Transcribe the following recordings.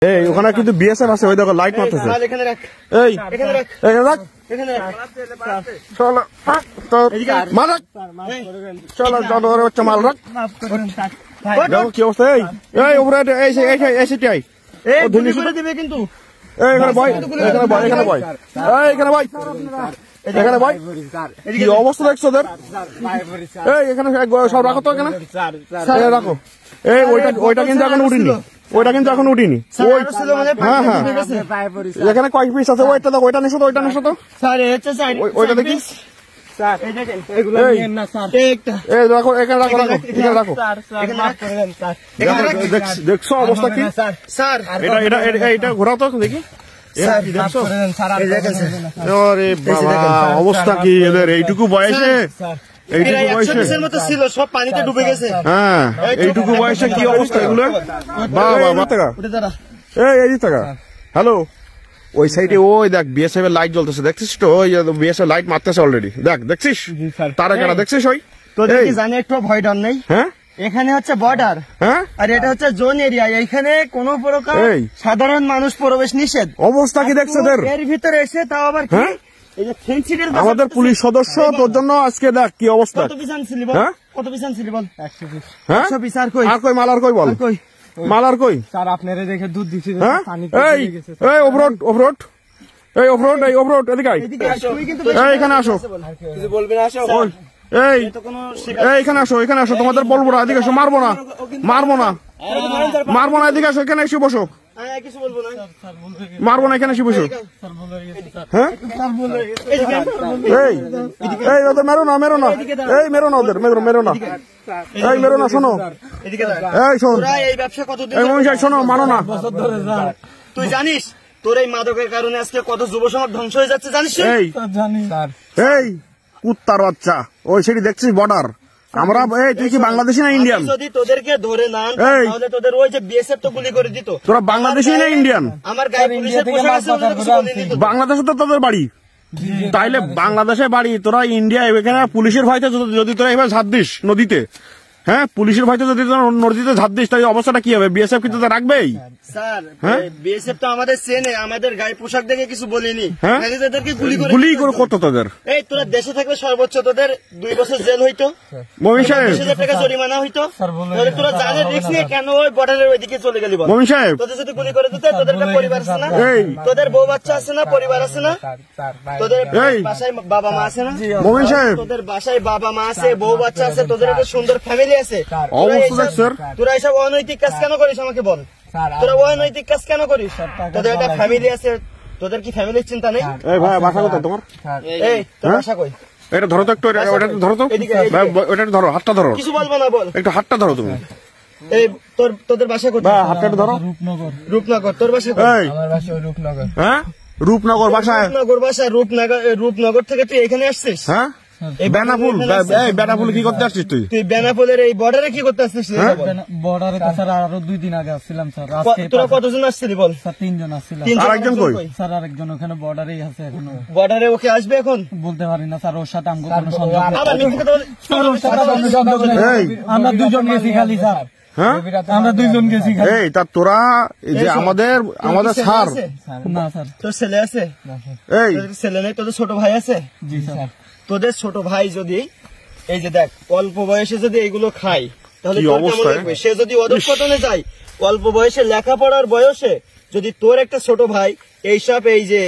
এই ওখানে কিন্তু বিএসএফ আছে, ওই দেখো লাইট মারতেছে। এই রাখ, চলো মার, চলো জানোয়ারের বাচ্চা মাল রাখ। দেখো কি অবস্থা। এই উপরে এসেটাই কিন্তু এখানে বয়, এখানে বয়, এখানে বয়, এখানে বয়, এখানে বয়। কি অবস্থা দেখছো ওদের? এই এখানে সব রাখো তো, এখানে রাখো। এই ওইটা কিন্তু এখন উঠিনি, ওইটা কিন্তু এখন উঠিনি। হ্যাঁ হ্যাঁ, এখানে কয়েক পিস আছে। ওইটা দেখো, ওইটা নিশো তো, ওইটা নিশো তো, ওইটা দেখি। রাখো, এখানে রাখো, রাখো, এখানে রাখো। দেখছো অবস্থা কি? এটা ঘোরাও তো দেখি। অবস্থা কি এদের এইটুকু বয়সে? সব পানিতে ডুবে গেছে। হ্যাঁ, এইটুকু বয়সে কি অবস্থা এগুলো? এই টাকা। হ্যালো, ওই সাইডে ওই দেখ বিএসএফ এর লাইট জ্বলতেছে, দেখছিস তো? ওই বিএসএফ লাইট মারতেছে অলরেডি, দেখ, দেখছিস? তারা কেনা দেখছিস? ওই তোদের কি জানি একটু ভয় ডর নেই? হ্যাঁ, এখানে হচ্ছে বর্ডার, হ্যাঁ, আর এটা হচ্ছে জোন এরিয়া। এখানে কোনো প্রকার সাধারণ মানুষ প্রবেশ নিষেধ। অবস্থা কি দেখছো এর ভিতরে এসে তাও আবার কি আমাদের পুলিশ সদস্য, তোর জন্য আজকে দেখ কি অবস্থা। কত পিস আনছিলি বল? কত পিস আনছিলি বল? 100 পিস। আর কই? আর কই মাল? আর কই বল? মাল আর কই? স্যার আপনারা দেখে দুধ দিছি। এই অফরোড, অফরোড, এই অফরোড, এই অফরোড, এদিকে আয়। এই এখানে আসো, কিছু বলবে না? আসো। এই এখানে আসো, এখানে আসো। তোমাদের বলবো না, এদিকে আসো। মারবো না, মারবো না, মারবো না, এদিকে আসো। এখানে এসে বসো। মারবো না, এখানে এসে বসো। হ্যাঁ, এই ওদের মেরো না, মেরো না, এই মেরো না, ওদের মেরো না, এই মেরো না। শোনো, এই শোন, এই মনীষা শোনো, মানো না। তুই জানিস তোর এই মাদকের কারণে আজকে কত যুব সমাজ ধ্বংস হয়ে যাচ্ছে, জানিস? এই কুত্তার বাচ্চা, ওই সেটি দেখছিস বর্ডার। আমরা তুই কি বাংলাদেশি না ইন্ডিয়ান? যদি তোদেরকে ধরে না তাহলে তোদের ওই যে বিএসএফ তো গুলি করে দিত। তোরা বাংলাদেশি না ইন্ডিয়ান? আমার গায়ে পুলিশের পোশাক আছে, কিছু বলেনি তো। বাংলাদেশে তো তোদের বাড়ি, তাইলে বাংলাদেশে বাড়ি, তোরা ইন্ডিয়া এখানে পুলিশের ভয়তে যদি তোরা এবার ঝাঁপ দিস নদীতে, হ্যাঁ, পুলিশের ভয়তে যদি নদীতে ঝাঁপ দিস, তাই অবস্থাটা কি হবে? বিএসএফ কিন্তু রাখবেই। স্যার, বিএসএফ তো আমাদের চেনে, আমাদের গায়ে পোশাক দেখে কিছু বলেনি। তাদেরকে গুলি করে করতো তোদের। এই তোরা দেশে থাকলে সর্বোচ্চ তোদের 2 বছর জেল হইতো, 20,000 টাকা জরিমানা হইতো। তোরা জানের রিস্ক নিয়ে কেন ওই বর্ডারের ওইদিকে চলে গেলি? মমিন সাহেব, তোদের যদি গুলি করে দিতে, তোদের পরিবার আছে না? তোদের বউ বাচ্চা আছে না? পরিবার আছে না? তোদের বাসায় বাবা মা আছে না? মমিন সাহেব, তোদের বাসায় বাবা মা আছে, বউ বাচ্চা আছে, তোদের একটা সুন্দর ফ্যামিলি আছে। তোরা এইসব অনৈতিক কাজ কেন করিস আমাকে বল? তোরা অনৈতিক কাজ কেন করিস? তোদের একটা ফ্যামিলি আছে, তোদের কি ফ্যামিলির চিন্তা নেই? এই ভাই, বাসা কোথায় তোমার? এই তোর বাসা কই? এটা ধরো তো একটু, ওটা ধরো তো, ওটা ধরো, হাতটা ধরো। কিছু বলবো না, বল। একটু হাতটা ধরো তুমি। এই তোদের বাসা কোথায়? হাতটা ধরো। রূপনগর। তোর বাসা কোথায়? আমার বাসা রূপনগর। হ্যাঁ, রূপনগর বাসায়। রূপনগর বাসা। রূপনগর থেকে তুই এখানে আসছিস? হ্যাঁ, বেনাফুল। বেনাফুল কি করতে আসছিস তুই? তুই বেনাফুলের এই বর্ডারে কি করতে আসছিস? বর্ডারে তো স্যার আরো 2 দিন আগে আসছিলাম স্যার। তোরা কতজন আসছিলি বল? স্যার 3 জন আসছিলাম। আরেকজন কই? স্যার আরেকজন ওখানে বর্ডারেই আছে এখনো। বর্ডারে ওকে আসবে এখন? বলতে পারি না স্যার, ওর সাথে আমগো কোনো সংযোগ নেই। আমরা 2 জন গেছি খালি স্যার। হ্যাঁ, আমরা 2 জন গেছি খালি। এই তা তোরা যে আমাদের স্যার না স্যার। তোর ছেলে আছে? এই ছেলে নেই? তোদের ছোট ভাই আছে? জি স্যার। তোদের ছোট ভাই যদি এই যে দেখ অল্প বয়সে যদি এগুলো খায়, তাহলে তোর কেমন লাগবে? সে যদি অধঃপতনে যায়, অল্প বয়সে লেখাপড়ার বয়সে যদি তোর একটা ছোট ভাই এইসব এই যে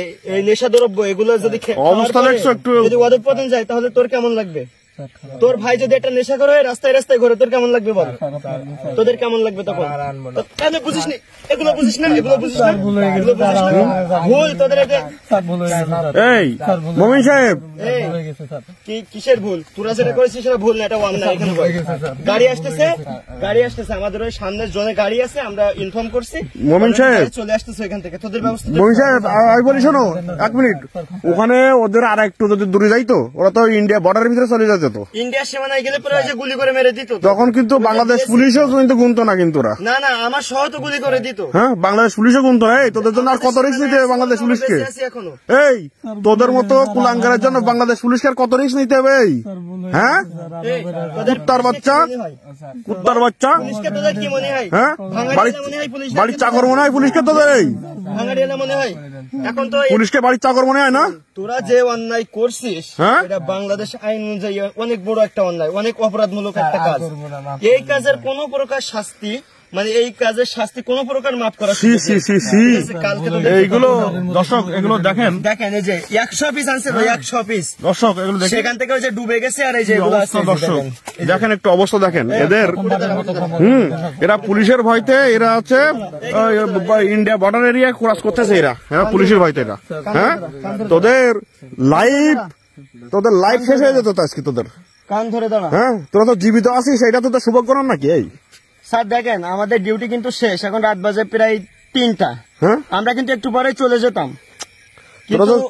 নেশা দ্রব্য এগুলো যদি যদি অধঃপতন যায়, তাহলে তোর কেমন লাগবে? তোর ভাই যদি একটা নেশা করে রাস্তায় রাস্তায় ঘুরে, তোর কেমন লাগবে বল? তোদের কেমন লাগবে তখন? বুঝিস নি এগুলো, বুঝিস না এগুলো, বুঝিস না ভুল তোদের। এই মমিন সাহেব, কিসের ভুল? তোরা যেটা করেছিস সেটা ভুল না, এটা অন্যায়। এখানে গাড়ি আসতেছে, আমাদের ওই সামনের জোনে গাড়ি আছে, আমরা ইনফর্ম করছি। মমিন সাহেব চলে আসতেছে এখান থেকে, তোদের ব্যবস্থা। মমিন সাহেব আমি বলি শোনো, 1 মিনিট, ওখানে ওদের আর একটু যদি দূরে যাইতো, ওরা তো ইন্ডিয়া বর্ডারের ভিতরে চলে যেত। তো। ইন্ডিয়ার সীমানায় গেলে পরে ওই যে গুলি করে মেরে দিত তো। তখন কিন্তু বাংলাদেশ পুলিশও কিন্তু গুনতো না কিন্তু ওরা। না না আমার সহ তো গুলি করে দিত। হ্যাঁ, বাংলাদেশ পুলিশও গুনতো না। এই তোদের জন্য আর কত রিস্ক নিতে হবে বাংলাদেশ পুলিশকে? বেঁচে আছি এখনো। এই তোদের মতো কুলাঙ্গারের জন্য বাংলাদেশ পুলিশকে আর কত রিস্ক নিতে হবে? এই হ্যাঁ, এই, তোদের কুত্তার বাচ্চা, কি মনে হয়? কুত্তার বাচ্চা। পুলিশকে তোদের কি মনে হয়? হ্যাঁ, ভাঙাড়িয়ালা মনে হয় পুলিশ? বাড়ির চাকর মনে হয় পুলিশকে তোদের? এই ভাঙাড়িয়ালা মনে হয়? এখন তো এই পুলিশকে বাড়ির চাকর মনে হয় না? তোরা যে অন্যায় করছিস, হ্যাঁ? এটা বাংলাদেশ আইন অনুযায়ী অনেক বড় একটা অন্যায়, অনেক অপরাধমূলক একটা কাজ। এই কাজের কোন প্রকার শাস্তি, মানে এই কাজের শাস্তি কোন প্রকার মাফ করা সি সি সি সি। কালকে তো এইগুলো দর্শক এগুলো দেখেন, দেখেন এই যে 100 পিস আনছে ভাই, 100 পিস। দর্শক এগুলো দেখেন সেখান থেকে ওই যে ডুবে গেছে, আর এই যে এগুলো আছে, অবস্থা দর্শক দেখেন, একটু অবস্থা দেখেন এদের। এরা পুলিশের ভয়তে এরা আছে ইন্ডিয়া বর্ডার এরিয়া ক্রস করতেছে, এরা পুলিশের ভয়তে এরা। হ্যাঁ, তোদের লাইফ শেষ হয়ে যেত তো আজকে তোদের। কান ধরে দাঁড়া। হ্যাঁ, তোরা তো জীবিত আছিস, এটা তোদের সৌভাগ্য না নাকি? এই স্যার দেখেন, আমাদের ডিউটি কিন্তু শেষ, এখন রাত বাজে প্রায় 3টা। হ্যাঁ, আমরা কিন্তু একটু পরে চলে যেতাম।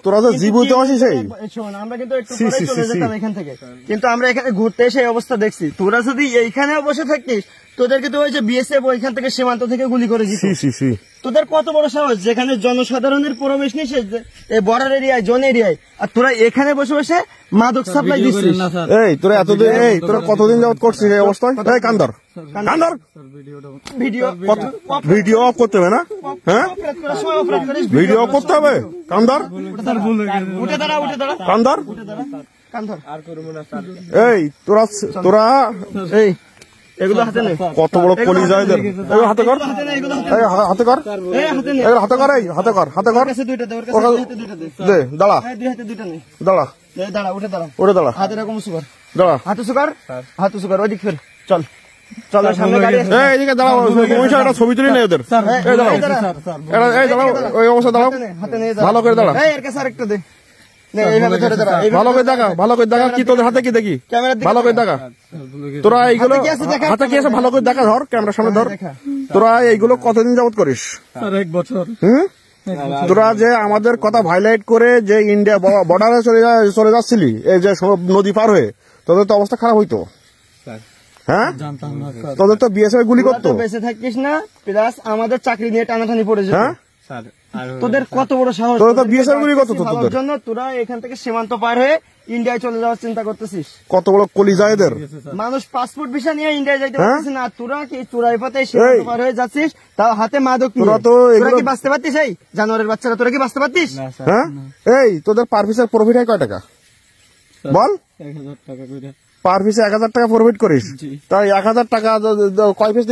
তোরা তো জীবিত আছিস। এই শোন, আমরা কিন্তু একটু পরে চলে যেতাম এখান থেকে, কিন্তু আমরা এখানে ঘুরতে এসে অবস্থা দেখছি। তোরা যদি এইখানে বসে থাকিস, তোদেরকে তো ওই যে বিএসএফ ওইখান থেকে সীমান্ত থেকে গুলি করে দিত। সি সি সি। তোদের কত বড় সাহস, যেখানে জনসাধারণের প্রবেশ নিষেধ, এই বর্ডার এরিয়ায়, জোন এরিয়ায়, আর তোরা এখানে বসে বসে মাদক সাপ্লাই দিচ্ছিস। এই তোরা এতদিন, এই তোরা কতদিন যাবত করছিস এই অবস্থায়? এই কান্দর ভিডিও অফ করতে হবে না? হ্যাঁ, ভিডিও অফ করতে হবে। কান্দর উঠে দাঁড়া, উঠে দাঁড়া, কান্দর। কান্দর। এই তোরা এই এগুলো হাতে নে। কত বড় কলিজা এদের। এই হাতে কর, হাতে নে, এগুলো হাতে নে। এই হাতে কর, এই হাতে নে। এই হাতে কর, এই হাতে কর, হাতে কর। ওর কাছে দুইটা দে, ওর কাছে দুই হাতে দুইটা দে। দে দাঁড়া, এই দুই হাতে দুইটা নে। দাঁড়া, এই দাঁড়া, উঠে দাঁড়া, ওরে দাঁড়া, হাতে এরকম সুগার, দাঁড়া, হাতে সুগার, হাতে সুগার, ওইদিক ফের, চল চল, সামনে গাড়ি আছে। এই এদিকে দাঁড়াও, একটা ছবি তুলি নেই ওদের। এই দাঁড়াও, এই দাঁড়াও, ওই অবস্থা দাঁড়াও, হাতে নে, ভালো করে দাঁড়া, এই এর কাছে আরেকটা দে। নে, এইভাবে ধরে দাঁড়া, ভালো করে দেখা, ভালো করে দেখা। কি তোদের হাতে কি দেখি? ক্যামেরার দিকে ভালো করে দেখা। তোরা এইগুলো হাতে কি আছে দেখা? হাতে কি আছে ভালো করে দেখা, ধর ক্যামেরার সামনে ধর। তোরা এইগুলো কতদিন যাবত করিস? স্যার 1 বছর। তোরা যে আমাদের কথা ভাইলাইট করে যে ইন্ডিয়া বর্ডারে চলে যাচ্ছিলি, এই যে সব নদী পার হয়ে, তোদের তো অবস্থা খারাপ হইতো। হ্যাঁ, জানতাম না স্যার। তোদের তো বিএসএফ গুলি তোরা করতো। তো বেঁচে থাকিস না, প্লাস আমাদের চাকরি নিয়ে টানাটানি পড়ে যেত। হ্যাঁ, স্যার আর তোদের কত বড় সাহস, তোরা তো বিএসএফ গুলি করতো তো তোদের। জন্য তোরা এখান থেকে সীমান্ত পার হয়ে ইন্ডিয়ায় চলে যাওয়ার চিন্তা করতেছিস। কত বড় কলিজা এদের। মানুষ পাসপোর্ট ভিসা নিয়ে ইন্ডিয়ায় যাইতে হ্যাঁ? পারতেছে না, তোরা কি চোরাই পথে সীমান্ত পার হয়ে যাচ্ছিস, তাও হাতে মাদক নিয়ে। তোরা তো তোরা এগুলো- কি বাঁচতে পারতিস? এই জানোয়ারের বাচ্চারা, তোরা কি বাঁচতে পারতিস? না স্যার, হ্যাঁ, এই তোদের পার পিসের প্রফিট হয় কয় টাকা বল? 1000 টাকা করে। পার পিসে 1000 টাকা প্রফিট করিস, জি। তাই 1000 টাকা কয় পিস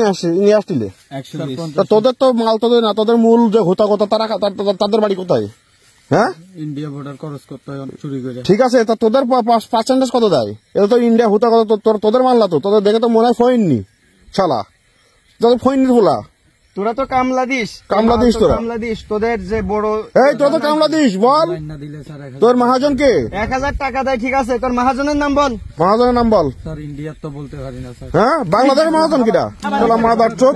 নিয়ে আসছিলে? 120। তা তোদের তো মাল তোদের না, তোদের মূল যে হোতা কথা তাদের বাড়ি কোথায়? হ্যাঁ, ইন্ডিয়া বর্ডার ক্রস করতে হয় চুরি করে। ঠিক আছে, তা তোদের পার্সেন্টেজ কত দেয়? এটা তো ইন্ডিয়া হোতা কথা, তোদের মানলা তো, তোদের দেখে তো মনে হয় ফইননি শালা, তোদের ফইননি বলা। তোরা তো কামলা দিস, কামলা দিস তোরা। কামলা দিস, তোদের যে বড় এই তোরা তো কামলা দিস, বল লাইন না দিলে স্যার 1000। তোর মহাজন কে? 1000 টাকা দেয়, ঠিক আছে, তোর মহাজনের নাম বল। মহাজনের নাম বল। স্যার ইন্ডিয়ার তো বলতে পারি না স্যার। হ্যাঁ, বাংলাদেশের মহাজন কিটা? চলো মাদার চোদ,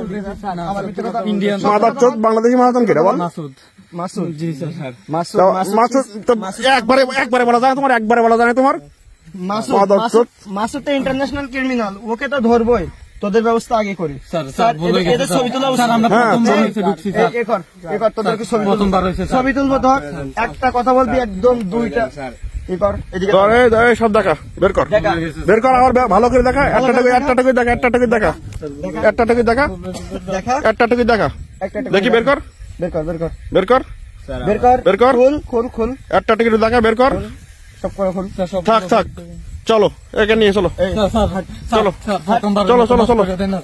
ইন্ডিয়ান মাদার চোদ, বাংলাদেশি মহাজন কিটা বল? মাসুদ। মাসুদ। জি স্যার। মাসুদ, তো মাসুদ, মাসুদ তো একবারে বলা যায় তোমার, একবারে বলা যায় তোমার। মাসুদ, মাদার চোদ। মাসুদ তো ইন্টারন্যাশনাল ক্রিমিনাল, ওকে তো ধরবই, তোদের ব্যবস্থা আগে করি। স্যার স্যার বলে এদের গেছে ছবি তোলা স্যার, আমরা হ্যাঁ, প্রথমবার ছবি- হয়েছে ঢুকছি স্যার। এ কর, তোদেরকে ছবি তুলবো। প্রথমবার হয়েছে স্যার। ছবি তুলবো, ধর একটা কথা বলবি, একদম দুইটা এ কর, এদিকে তোর এই সব দেখা বের কর, দেখা। বের কর, আবার ভালো করে দেখা। একটা টাকা দেখা, একটা টাকা দেখা, একটা টাকা দেখা, একটা দেখি বের কর, বের কর, বের কর, বের কর। খুল, একটা টিকিট দেখা বের কর। সব করে খুল। থাক চলো একে নিয়ে চলো, স্যার, স্যার, চলো স্যার, প্রথমবার চলো, চলো, হয়েছে, চলো। মাফ করে দেন না।